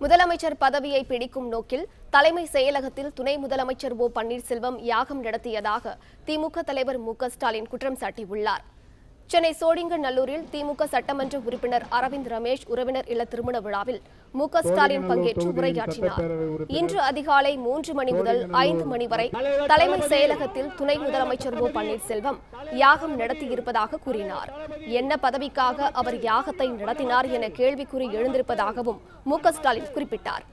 முதலமைச்சர் பதவியை பிடிக்கும் நோக்கில் தலைமை செயலகத்தில் துணை முதலமைச்சர் ஓ பன்னீர்செல்வம் யாகம் நடத்தியதாக திமுக தலைவர் மு.க.ஸ்டாலின் குற்றம் சாட்டியுள்ளார். சென்னை சோழிங்கநல்லூரில் திமுக சட்டமன்ற உறுப்பினர் அரவிந்த் ரமேஷ் உறவினர் இல்ல திருமண விழாவில் மு.க.ஸ்டாலின் பங்கேற்று உரையாற்றினார். இன்று அதிகாலை 3 மணி முதல் 5 மணி வரை தலைமை செயலகத்தில் துணை முதலமைச்சர் ஓ பன்னீர்செல்வம் யாகம் நடத்தியிருப்பதாக கூறினார். என்ன பதவிக்காக அவர் யாகத்தை நடத்தினார் என கேள்விக்குறி எழுந்திருப்பதாகவும் மு.க.ஸ்டாலின் குறிப்பிட்டார்.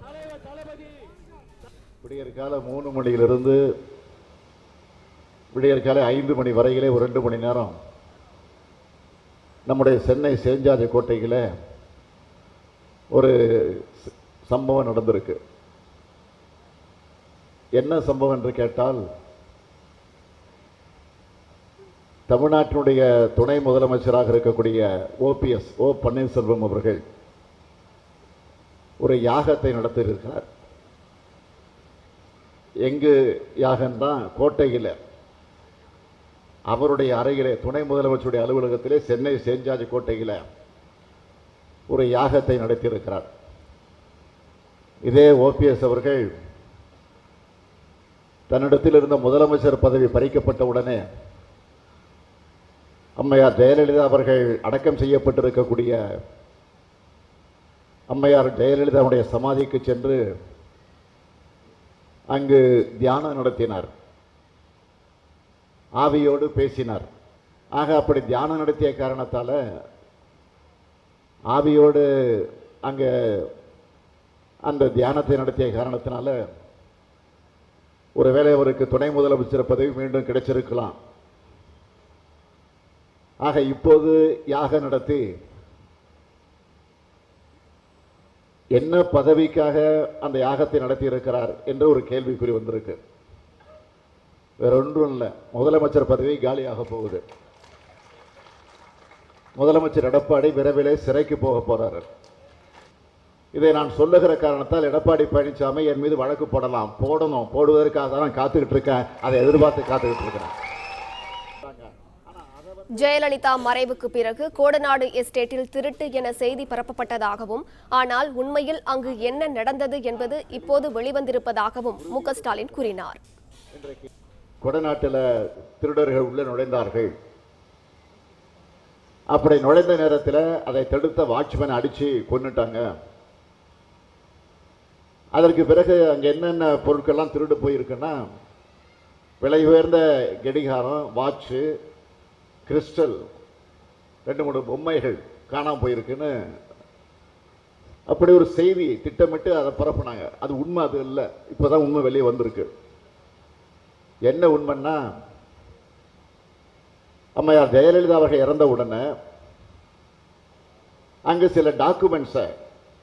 விடியற்கால 3 மணியிலிருந்து விடியற்காலை 5 மணி வரையிலே ஒரு 2 மணி நேரம் நம்முடைய சென்னை சேஞ்சாதி கோட்டையில் ஒரு சம்பவம் நடந்திருக்கு. என்ன சம்பவம் என்று கேட்டால், தமிழ்நாட்டினுடைய துணை முதலமைச்சராக இருக்கக்கூடிய ஓ பன்னீர்செல்வம் அவர்கள் ஒரு யாகத்தை நடத்தியிருக்கிறார். எங்கு யாகம்தான்? கோட்டையில் அவருடைய அறையிலே, துணை முதலமைச்சருடைய அலுவலகத்திலே சென்னை சேஞ்சாதி கோட்டையில் ஒரு யாகத்தை நடத்தியிருக்கிறார். இதே ஓபிஎஸ் அவர்கள் தன்னிடத்தில் இருந்த முதலமைச்சர் பதவி பறிக்கப்பட்ட உடனே அம்மையார் ஜெயலலிதா அவர்கள் அடக்கம் செய்யப்பட்டிருக்கக்கூடிய அம்மையார் ஜெயலலிதாவுடைய சமாதிக்கு சென்று அங்கு தியானம் நடத்தினார், ஆவியோடு பேசினார். ஆக அப்படி தியானம் நடத்திய காரணத்தால், ஆவியோடு அங்கே அந்த தியானத்தை நடத்திய காரணத்தினால ஒருவேளை அவருக்கு துணை முதலமைச்சர் பதவி மீண்டும் கிடைச்சிருக்கலாம். ஆக இப்போது யாகம் நடத்தி என்ன பதவிக்காக அந்த யாகத்தை நடத்தி இருக்கிறார் என்று ஒரு கேள்விக்குறி வந்திருக்கு. வேற ஒன்றும் இல்லை, முதலமைச்சர் பதவி காலியாக போகுது. முதலமைச்சர் எடப்பாடி விரைவிலே சிறைக்கு போக போறாரு. இதை நான் சொல்லுகிற காரணத்தால் எடப்பாடி பழனிசாமி என் மீது வழக்கு போடுவதற்காக தான் நான் காத்துக்கிட்டு இருக்கேன். அதை எதிர்பார்த்து காத்துக்கிட்டு இருக்கிறேன். ஜெயலலிதா மறைவுக்கு பிறகு கோடநாடு எஸ்டேட்டில் திருட்டு என செய்தி பரப்பப்பட்டதாகவும், ஆனால் உண்மையில் அங்கு என்ன நடந்தது என்பது இப்போது வெளிவந்திருப்பதாகவும் மு.க.ஸ்டாலின் கூறினார். கொடநாட்டில் திருடர்கள் உள்ள நுழைந்தார்கள். அப்படி நுழைந்த நேரத்தில் அதை தடுத்த வாட்ச்மேன் அடிச்சு கொன்னுட்டாங்க. அதற்கு பிறகு அங்கே என்னென்ன பொருட்கள்லாம் திருடு போயிருக்குன்னா, விலை உயர்ந்த கடிகாரம், வாட்சு, கிறிஸ்டல், 2-3 பொம்மைகள் காணாமல் போயிருக்குன்னு அப்படி ஒரு செய்தி திட்டமிட்டு அதை பரப்புனாங்க. அது உண்மை, அது இல்லை. இப்போதான் உண்மை வெளியே வந்திருக்கு. என்ன உண்மைன்னா, அம்மையார் ஜெயலலிதா அவர்கள் இறந்த உடனே அங்கு சில டாக்குமெண்ட்ஸை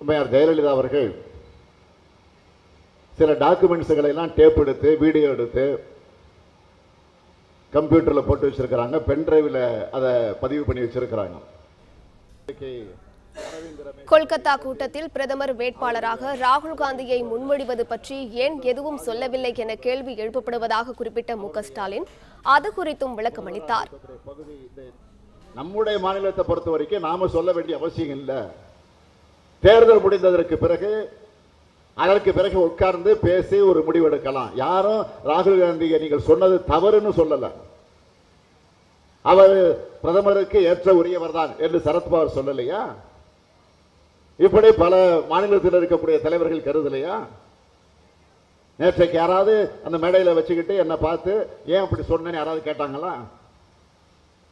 அம்மையார் ஜெயலலிதா அவர்கள் சில டாக்குமெண்ட்ஸுகளை எல்லாம் டேப் எடுத்து, வீடியோ எடுத்து கம்ப்யூட்டரில் போட்டு வச்சிருக்கிறாங்க. பென்டிரைவில் அதை பதிவு பண்ணி வச்சிருக்கிறாங்க. கொல்கத்தா கூட்டத்தில் பிரதமர் வேட்பாளராக ராகுல் காந்தியை முன்மொழிவது பற்றி ஏன் எதுவும் சொல்லவில்லை என கேள்வி எழுப்பப்படுவதாக குறிப்பிட்ட மு.க.ஸ்டாலின் அது குறித்தும் விளக்கம் அளித்தார். நம்முடைய மாநிலத்தை பொறுத்த வரைக்கும் நாம சொல்ல வேண்டிய அவசியம் இல்லை. தேர்தல் முடிந்ததற்கு பிறகு அதற்கு பிறகு உட்கார்ந்து பேசி ஒரு முடிவெடுக்கலாம். யாரும் ராகுல் காந்தியை நீங்கள் சொன்னது தவறுன்னு சொல்லல. அவர் பிரதமருக்கு ஏற்ற உரியவர் தான் என்று சரத்பவார் சொல்லலையா? இப்படி பல மாநிலத்தில் இருக்கக்கூடிய தலைவர்கள் கருதலையா? நேற்றைக்கு யாராவது அந்த மேடையில் வச்சுக்கிட்டு என்ன பார்த்து ஏன் அப்படி சொன்னேன்னு யாராவது கேட்டாங்களா?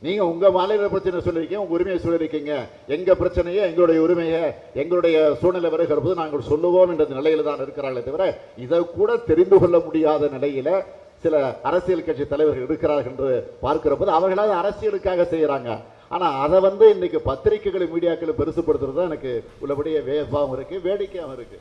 நீங்க உங்க மாநில பிரச்சனை சொல்லிருக்கீங்க, உங்க உரிமையை சொல்லிருக்கீங்க. எங்க பிரச்சனையை, எங்களுடைய உரிமையை, எங்களுடைய சூழ்நிலை வருகிற போது நாங்கள் சொல்லுவோம் என்ற நிலையில தான் இருக்கிறார்களே தவிர, இதை கூட தெரிந்து கொள்ள முடியாத நிலையில சில அரசியல் கட்சி தலைவர்கள் இருக்கிறார்கள் என்று பார்க்கிற போது அவர்களாவது அரசியலுக்காக செய்யறாங்க. ஆனா அதை இன்னைக்கு பத்திரிகைகள், மீடியாக்கள் பெருசுபடுத்துறது எனக்கு உள்ளபடியே வேகமாகவும் இருக்கு, வேடிக்கையாகவும் இருக்கு.